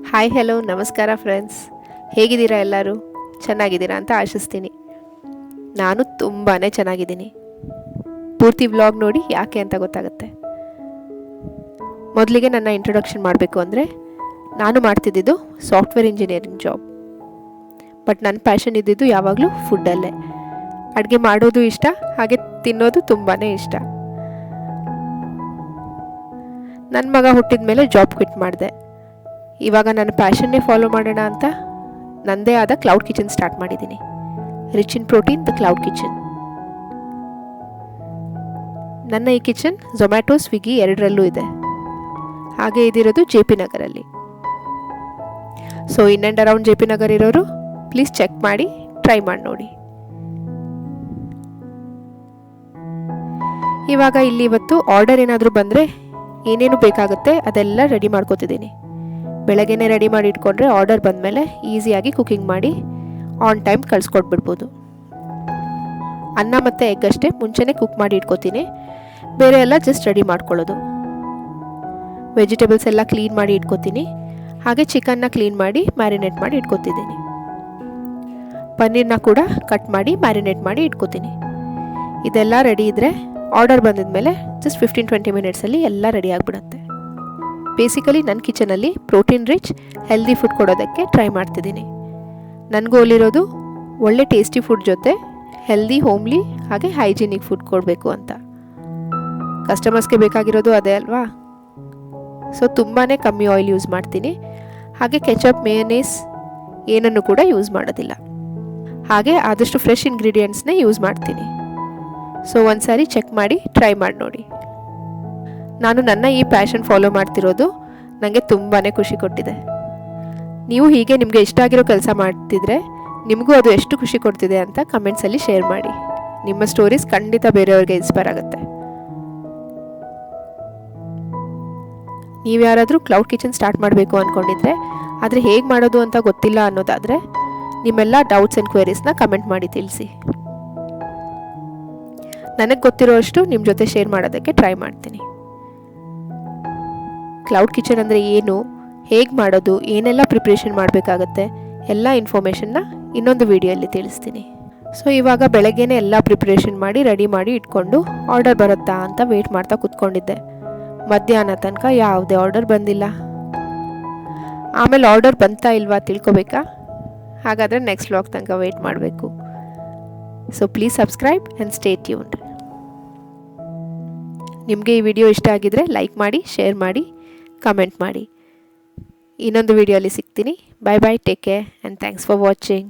Hi hello ನಮಸ್ಕಾರ friends, ಹೇಗಿದ್ದೀರಾ? ಎಲ್ಲರೂ ಚೆನ್ನಾಗಿದ್ದೀರಾ ಅಂತ ಆಶಿಸ್ತೀನಿ. ನಾನು ತುಂಬಾ ಚೆನ್ನಾಗಿದ್ದೀನಿ. ಪೂರ್ತಿ ವ್ಲಾಗ್ ನೋಡಿ ಯಾಕೆ ಅಂತ ಗೊತ್ತಾಗುತ್ತೆ. ಮೊದಲಿಗೆ ನನ್ನ ಇಂಟ್ರೊಡಕ್ಷನ್ ಮಾಡಬೇಕು ಅಂದರೆ, ನಾನು ಮಾಡ್ತಿದ್ದಿದ್ದು ಸಾಫ್ಟ್ವೇರ್ ಇಂಜಿನಿಯರಿಂಗ್ ಜಾಬ್. ಬಟ್ ನನ್ನ ಪ್ಯಾಷನ್ ಇದ್ದಿದ್ದು ಯಾವಾಗಲೂ ಫುಡ್ಡಲ್ಲೇ. ಅಡುಗೆ ಮಾಡೋದು ಇಷ್ಟ, ಹಾಗೆ ತಿನ್ನೋದು ತುಂಬಾ ಇಷ್ಟ. ನನ್ನ ಮಗ ಹುಟ್ಟಿದ ಮೇಲೆ ಜಾಬ್ ಕ್ವಿಟ್ ಮಾಡಿದೆ. ಇವಾಗ ನನ್ನ ಪ್ಯಾಷನ್ನೇ ಫಾಲೋ ಮಾಡೋಣ ಅಂತ ನನ್ನದೇ ಆದ ಕ್ಲೌಡ್ ಕಿಚನ್ ಸ್ಟಾರ್ಟ್ ಮಾಡಿದ್ದೀನಿ. Rich in protein the cloud kitchen. ನನ್ನ ಈ ಕಿಚನ್ ಝೊಮ್ಯಾಟೊ, ಸ್ವಿಗ್ಗಿ ಎರಡರಲ್ಲೂ ಇದೆ. ಹಾಗೆ ಇದಿರೋದು JP ನಗರಲ್ಲಿ. So in and around JP Nagar ಇರೋರು ಪ್ಲೀಸ್ ಚೆಕ್ ಮಾಡಿ ಟ್ರೈ ಮಾಡಿ ನೋಡಿ. ಇವಾಗ ಇಲ್ಲಿ ಇವತ್ತು ಆರ್ಡರ್ ಏನಾದರೂ ಬಂದರೆ ಏನೇನು ಬೇಕಾಗುತ್ತೆ ಅದೆಲ್ಲ ರೆಡಿ ಮಾಡ್ಕೋತಿದ್ದೀನಿ. ಬೆಳಗ್ಗೆನೇ ರೆಡಿ ಮಾಡಿ ಇಟ್ಕೊಂಡ್ರೆ ಆರ್ಡರ್ ಬಂದಮೇಲೆ ಈಸಿಯಾಗಿ ಕುಕಿಂಗ್ ಮಾಡಿ ಆನ್ ಟೈಮ್ ಕಳಿಸ್ಕೊಟ್ಬಿಡ್ಬೋದು. ಅನ್ನ ಮತ್ತು ಎಗ್ ಅಷ್ಟೇ ಮುಂಚೆನೇ ಕುಕ್ ಮಾಡಿ ಇಟ್ಕೋತೀನಿ. ಬೇರೆ ಎಲ್ಲ ಜಸ್ಟ್ ರೆಡಿ ಮಾಡ್ಕೊಳ್ಳೋದು. ವೆಜಿಟೇಬಲ್ಸ್ ಎಲ್ಲ ಕ್ಲೀನ್ ಮಾಡಿ ಇಟ್ಕೋತೀನಿ. ಹಾಗೆ ಚಿಕನ್ನ ಕ್ಲೀನ್ ಮಾಡಿ ಮ್ಯಾರಿನೇಟ್ ಮಾಡಿ ಇಟ್ಕೋತಿದ್ದೀನಿ. ಪನ್ನೀರ್ನ ಕೂಡ ಕಟ್ ಮಾಡಿ ಮ್ಯಾರಿನೇಟ್ ಮಾಡಿ ಇಟ್ಕೋತೀನಿ. ಇದೆಲ್ಲ ರೆಡಿ ಇದ್ದರೆ ಆರ್ಡರ್ ಬಂದಿದ್ಮೇಲೆ ಜಸ್ಟ್ 15-20 ಮಿನಿಟ್ಸಲ್ಲಿ ಎಲ್ಲ ರೆಡಿ ಆಗಿಬಿಡುತ್ತೆ. ಬೇಸಿಕಲಿ ನನ್ನ ಕಿಚನಲ್ಲಿ ಪ್ರೋಟೀನ್ ರಿಚ್ ಹೆಲ್ದಿ ಫುಡ್ ಕೊಡೋದಕ್ಕೆ ಟ್ರೈ ಮಾಡ್ತಿದ್ದೀನಿ. ನನ್ನ ಗೋಲ್ ಇರೋದು ಒಳ್ಳೆ ಟೇಸ್ಟಿ ಫುಡ್ ಜೊತೆ ಹೆಲ್ದಿ, ಹೋಮ್ಲಿ ಹಾಗೆ ಹೈಜಿನಿಕ್ ಫುಡ್ ಕೊಡಬೇಕು ಅಂತ. ಕಸ್ಟಮರ್ಸ್ಗೆ ಬೇಕಾಗಿರೋದು ಅದೇ ಅಲ್ವಾ. ಸೊ ತುಂಬಾ ಕಮ್ಮಿ ಆಯಿಲ್ ಯೂಸ್ ಮಾಡ್ತೀನಿ. ಹಾಗೆ ಕೆಚಪ್, ಮೇಯನೇಸ್ ಏನನ್ನು ಕೂಡ ಯೂಸ್ ಮಾಡೋದಿಲ್ಲ. ಹಾಗೆ ಆದಷ್ಟು ಫ್ರೆಶ್ ಇಂಗ್ರೀಡಿಯೆಂಟ್ಸ್ನೇ ಯೂಸ್ ಮಾಡ್ತೀನಿ. ಸೊ ಒಂದು ಸಾರಿ ಚೆಕ್ ಮಾಡಿ ಟ್ರೈ ಮಾಡಿ ನೋಡಿ. ನಾನು ನನ್ನ ಈ ಪ್ಯಾಷನ್ ಫಾಲೋ ಮಾಡ್ತಿರೋದು ನನಗೆ ತುಂಬಾ ಖುಷಿ ಕೊಟ್ಟಿದೆ. ನೀವು ಹೀಗೆ ನಿಮಗೆ ಇಷ್ಟ ಆಗಿರೋ ಕೆಲಸ ಮಾಡ್ತಿದ್ರೆ ನಿಮಗೂ ಅದು ಎಷ್ಟು ಖುಷಿ ಕೊಡ್ತಿದೆ ಅಂತ ಕಮೆಂಟ್ಸಲ್ಲಿ ಶೇರ್ ಮಾಡಿ. ನಿಮ್ಮ ಸ್ಟೋರೀಸ್ ಖಂಡಿತ ಬೇರೆಯವ್ರಿಗೆ ಇನ್ಸ್ಪೈರ್ ಆಗುತ್ತೆ. ನೀವು ಯಾರಾದರೂ ಕ್ಲೌಡ್ ಕಿಚನ್ ಸ್ಟಾರ್ಟ್ ಮಾಡಬೇಕು ಅಂದ್ಕೊಂಡಿದ್ರೆ ಆದರೆ ಹೇಗೆ ಮಾಡೋದು ಅಂತ ಗೊತ್ತಿಲ್ಲ ಅನ್ನೋದಾದರೆ ನಿಮ್ಮೆಲ್ಲ ಡೌಟ್ಸ್ ಆ್ಯಂಡ್ ಕ್ವೆರೀಸ್ನ ಕಮೆಂಟ್ ಮಾಡಿ ತಿಳಿಸಿ. ನನಗೆ ಗೊತ್ತಿರೋ ಅಷ್ಟು ನಿಮ್ಮ ಜೊತೆ ಶೇರ್ ಮಾಡೋದಕ್ಕೆ ಟ್ರೈ ಮಾಡ್ತೀನಿ. ಕ್ಲೌಡ್ ಕಿಚನ್ ಅಂದರೆ ಏನು, ಹೇಗೆ ಮಾಡೋದು, ಏನೆಲ್ಲ ಪ್ರಿಪ್ರೇಷನ್ ಮಾಡಬೇಕಾಗತ್ತೆ ಎಲ್ಲ ಇನ್ಫಾರ್ಮೇಷನ್ನ ಇನ್ನೊಂದು ವಿಡಿಯೋಲ್ಲಿ ತಿಳಿಸ್ತೀನಿ. ಸೊ ಇವಾಗ ಬೆಳಗ್ಗೆನೇ ಎಲ್ಲ ಪ್ರಿಪ್ರೇಷನ್ ಮಾಡಿ ರೆಡಿ ಮಾಡಿ ಇಟ್ಕೊಂಡು ಆರ್ಡರ್ ಬರುತ್ತಾ ಅಂತ ವೆಯ್ಟ್ ಮಾಡ್ತಾ ಕೂತ್ಕೊಂಡಿದ್ದೆ. ಮಧ್ಯಾಹ್ನ ತನಕ ಯಾವುದೇ ಆರ್ಡರ್ ಬಂದಿಲ್ಲ. ಆಮೇಲೆ ಆರ್ಡರ್ ಬಂತಾ ಇಲ್ವಾ ತಿಳ್ಕೊಬೇಕಾ? ಹಾಗಾದರೆ ನೆಕ್ಸ್ಟ್ ವ್ಲಾಗ್ ತನಕ ವೆಯ್ಟ್ ಮಾಡಬೇಕು. So please subscribe and stay tuned. ನಿಮಗೆ ಈ ವಿಡಿಯೋ ಇಷ್ಟ ಆಗಿದರೆ ಲೈಕ್ ಮಾಡಿ, ಶೇರ್ ಮಾಡಿ, ಕಮೆಂಟ್ ಮಾಡಿ. ಇನ್ನೊಂದು ವಿಡಿಯೋಲಿ ಸಿಗ್ತೀನಿ. Bye bye, take care and thanks for watching.